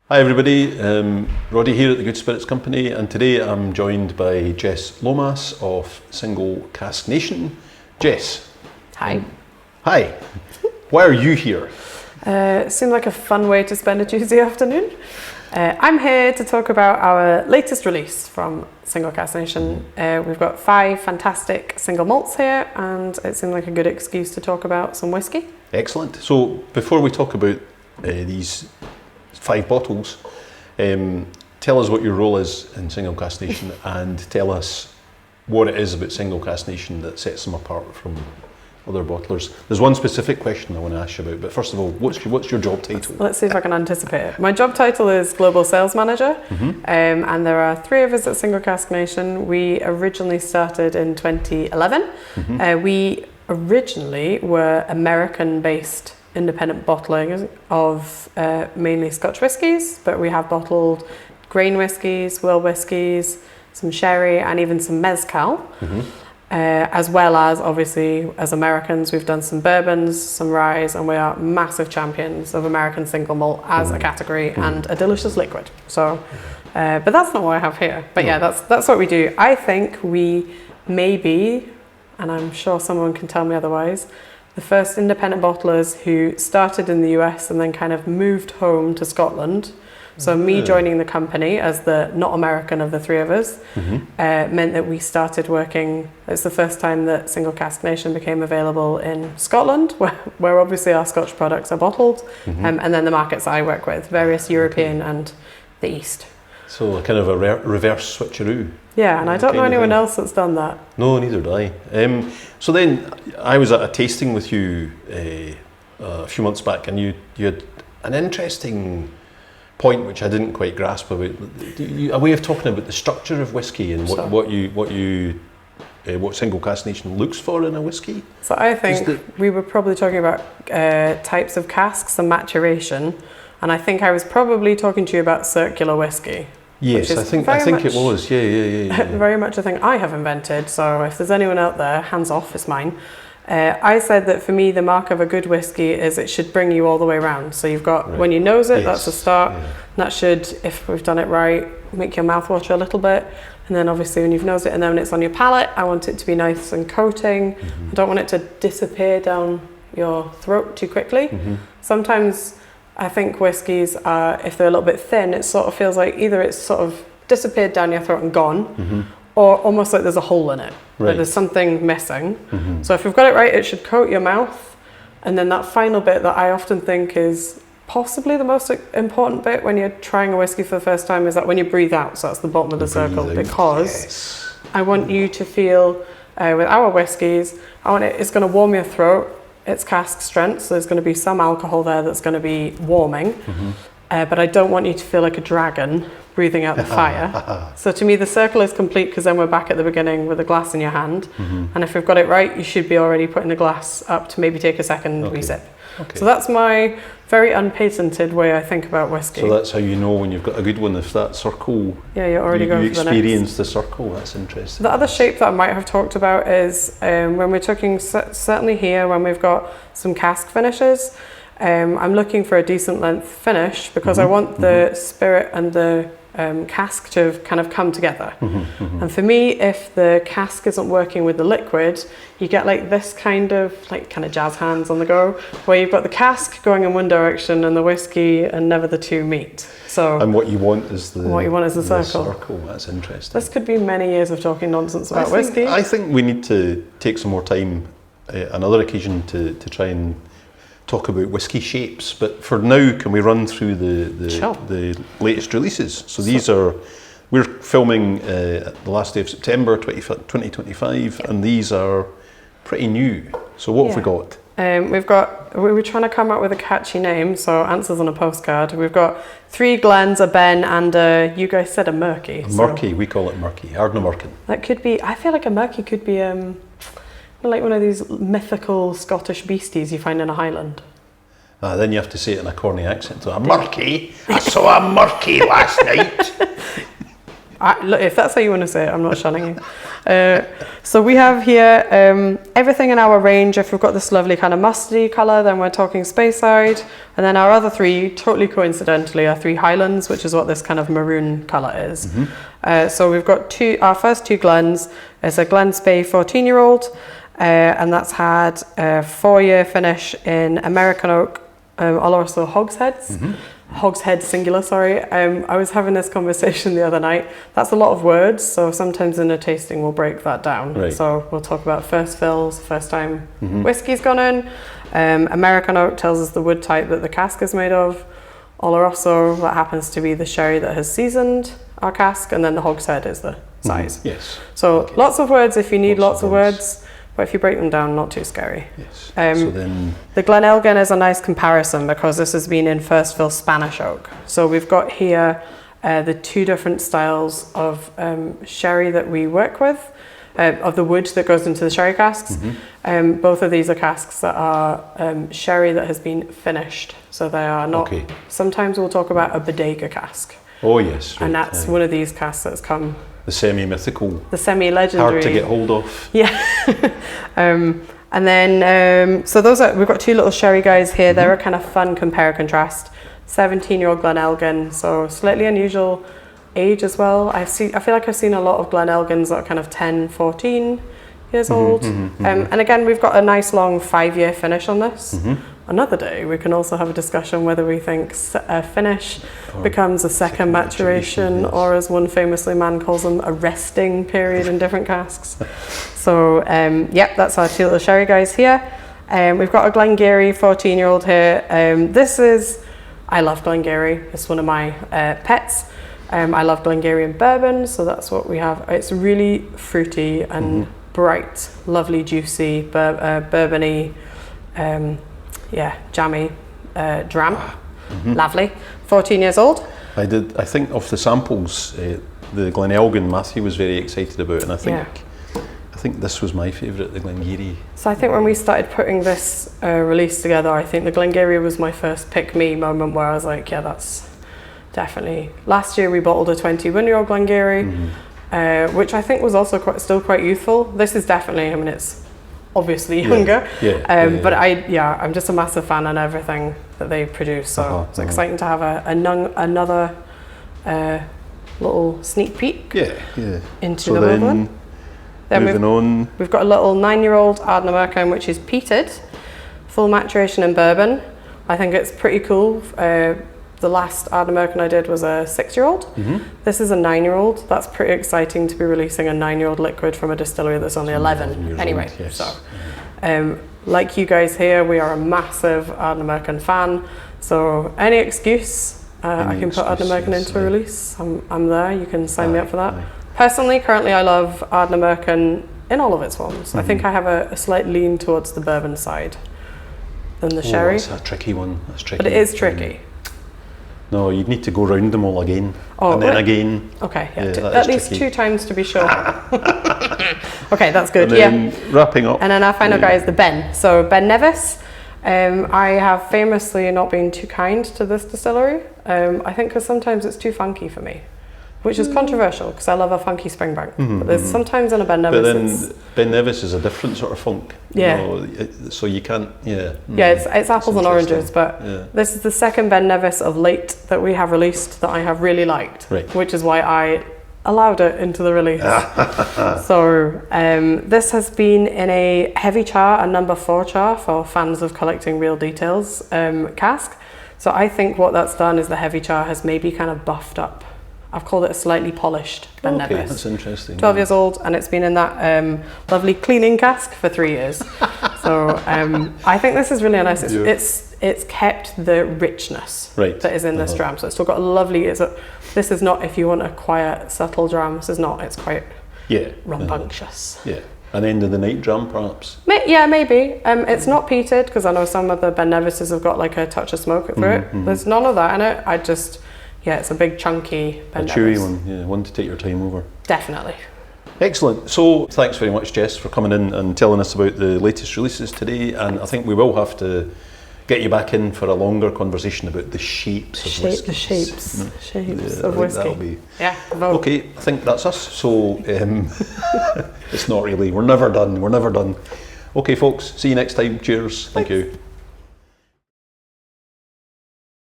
Hi everybody, Roddy here at the Good Spirits Company, and today I'm joined by Jess Lomas of Single Cask Nation. Jess. Hi. Hi. Why are you here? It seemed like a fun way to spend a Tuesday afternoon. I'm here to talk about our latest release from Single Cask Nation. We've got 5 fantastic single malts here, and it seemed like a good excuse to talk about some whiskey. Excellent. So before we talk about these 5 bottles, tell us what your role is in Single Cask Nation and tell us what it is about Single Cask Nation that sets them apart from other bottlers. There's one specific question I want to ask you about, but first of all, what's your job title? Let's see if I can anticipate it. My job title is Global Sales Manager, and there are 3 of us at Single Cask Nation. We originally started in 2011. We originally were American-based independent bottling of mainly Scotch whiskies, but we have bottled grain whiskies, world whiskies, some sherry, and even some mezcal. As well as, obviously, as Americans, we've done some bourbons, some ryes, and we are massive champions of American single malt as a category and a delicious liquid. So, but that's not what I have here. But yeah, that's what we do. I think we may be, and I'm sure someone can tell me otherwise, the first independent bottlers who started in the US and then kind of moved home to Scotland. So me joining the company as the not American of the 3 of us meant that we started working. It's the first time that Single Cask Nation became available in Scotland, where obviously our Scotch products are bottled, and then the markets I work with, various European and the East. So a kind of a reverse switcheroo. Yeah, and I don't know anyone else that's done that. No, neither do I. So then I was at a tasting with you a few months back, and you had an interesting point which I didn't quite grasp about a way of talking about the structure of whiskey and what Single Cask Nation looks for in a whiskey. So I think we were probably talking about types of casks and maturation, and I think I was probably talking to you about circular whiskey. Yes, I think it was. Yeah. Very much a thing I have invented. So if there's anyone out there, hands off, it's mine. I said that for me, the mark of a good whiskey is it should bring you all the way around. So you've got, when you nose it, that's a start. Yeah. That should, if we've done it right, make your mouth water a little bit. And then obviously when you've nosed it and then when it's on your palate, I want it to be nice and coating. I don't want it to disappear down your throat too quickly. Sometimes I think whiskies are, if they're a little bit thin, it sort of feels like either it's sort of disappeared down your throat and gone, or almost like there's a hole in it, like there's something missing. So if we've got it right, it should coat your mouth. And then that final bit that I often think is possibly the most important bit when you're trying a whiskey for the first time is that when you breathe out, so that's the bottom of the circle, because I want you to feel, with our whiskies, it's going to warm your throat. It's cask strength, so there's going to be some alcohol there that's going to be warming. But I don't want you to feel like a dragon breathing out the fire. So to me, the circle is complete because then we're back at the beginning with a glass in your hand. And if we've got it right, you should be already putting the glass up to maybe take a second resip. So that's my very unpatented way I think about whiskey. So that's how you know when you've got a good one, if that circle, you're already going for the next. You experience the circle, that's interesting. The other shape that I might have talked about is when we're talking, certainly here, when we've got some cask finishes, I'm looking for a decent length finish because I want the spirit and the cask to kind of come together. And for me, if the cask isn't working with the liquid, you get like this kind of jazz hands on the go, where you've got the cask going in one direction and the whiskey and never the two meet. So and what you want is the circle. That's interesting. This could be many years of talking nonsense about whiskey. I think we need to take some more time, another occasion to try and talk about whiskey shapes, but for now, can we run through the latest releases? So we're filming the last day of September 2025, and these are pretty new. So what have we got? We were trying to come up with a catchy name, so answers on a postcard. We've got 3 Glens, a Ben, and you guys said a Murchie. Murchie, we call it Murchie, Ardnamurchan. That could be, I feel like a Murchie could be like one of these mythical Scottish beasties you find in a highland. Then you have to say it in a corny accent. So a Murchie? I saw a Murchie last night. Look, if that's how you want to say it, I'm not shunning you. So we have here everything in our range. If we've got this lovely kind of mustardy colour, then we're talking Speyside. And then our other three, totally coincidentally, are 3 Highlands, which is what this kind of maroon colour is. So we've got our first 2 Glens. It's a Glen Spey 14-year-old, and that's had a 4-year finish in American oak, also hogsheads. Hogshead singular, sorry. I was having this conversation the other night. That's a lot of words, so sometimes in a tasting we'll break that down. Right. So we'll talk about first fills, first time whiskey's gone in. American oak tells us the wood type that the cask is made of. Oloroso, that happens to be the sherry that has seasoned our cask, and then the hogshead is the size. Yes. So lots of words if you need lots of words. But if you break them down, not too scary. Yes. So then the Glen Elgin is a nice comparison because this has been in first fill Spanish oak. So we've got here the 2 different styles of sherry that we work with, of the wood that goes into the sherry casks. Both of these are casks that are sherry that has been finished. So they are not, sometimes we'll talk about a bodega cask. Oh yes. Right. And that's one of these casks that's come. The semi-mythical. The semi-legendary. Hard to get hold of. Yeah. And then, so we've got 2 little sherry guys here. They're a kind of fun compare contrast. 17-year-old Glen Elgin, so slightly unusual age as well. I feel like I've seen a lot of Glen Elgins that are kind of 10, 14 years old. And again, we've got a nice long 5-year finish on this. Another day, we can also have a discussion whether we think a finish becomes a second maturation, yes. Or as one famously man calls them, a resting period in different casks. So, yep, that's our 2 little sherry guys here. We've got a Glen Garioch 14-year-old here. I love Glen Garioch. It's one of my pets. I love Glen Garioch and bourbon, so that's what we have. It's really fruity and bright, lovely, juicy, bourbony, jammy dram. Lovely. 14 years old. I think of the samples, the Glen Elgin Matthew was very excited about, and I think this was my favourite, the Glen Garioch. So I think when we started putting this release together, I think the Glen Garioch was my first pick-me moment where I was like, yeah, that's definitely. Last year we bottled a 21-year-old Glen Garioch, which I think was also still quite youthful. This is definitely, I mean, it's obviously younger, but I'm just a massive fan on everything that they produce, so it's exciting to have another little sneak peek into the movement. Then moving on, we've got a little 9-year-old Ardnamurchan, which is peated, full maturation in bourbon. I think it's pretty cool. The last Ardnamurchan I did was a 6-year-old. This is a 9-year-old. That's pretty exciting to be releasing a 9-year-old liquid from a distillery that's only 11. Anyway, old, yes. So like you guys here, we are a massive Ardnamurchan fan. So any excuse, I can put Ardnamurchan into a release. I'm there. You can sign me up for that. Personally, currently, I love Ardnamurchan in all of its forms. I think I have a slight lean towards the bourbon side than the sherry. That's a tricky one. That's tricky. But it is tricky. No, you'd need to go round them all again, and then again. Okay, at least tricky. 2 times to be sure. Okay, that's good. And then wrapping up. And then our final guy is the Ben. So Ben Nevis. I have famously not been too kind to this distillery. I think because sometimes it's too funky for me, which is controversial because I love a funky springbank. But there's sometimes in a Ben Nevis. But then Ben Nevis is a different sort of funk. Yeah. You know, so you can't. Yeah. Yeah, it's apples and oranges, but this is the second Ben Nevis of late that we have released that I have really liked. Right. Which is why I allowed it into the release. So this has been in a heavy char, a number 4 char for fans of collecting real details cask. So I think what that's done is the heavy char has maybe kind of buffed up. I've called it a slightly polished Ben Nevis. That's interesting. 12 years old, and it's been in that lovely cleaning cask for 3 years. So I think this is really nice. It's kept the richness that is in this dram. So it's still got a lovely. This is not if you want a quiet, subtle dram. This is not. It's quite rambunctious. Yeah. An end of the night dram, perhaps. Yeah, maybe. It's not peated because I know some of the Ben Nevises have got like a touch of smoke through it. There's none of that in it. It's a big chunky Ben Nevis. A chewy one, one to take your time over. Definitely. Excellent. So thanks very much, Jess, for coming in and telling us about the latest releases today. And I think we will have to get you back in for a longer conversation about the shapes of whiskey. The shapes Yeah, of whiskey. That'll be vote. okay. I think that's us. So it's not really. We're never done. Okay, folks. See you next time. Cheers. Thank you.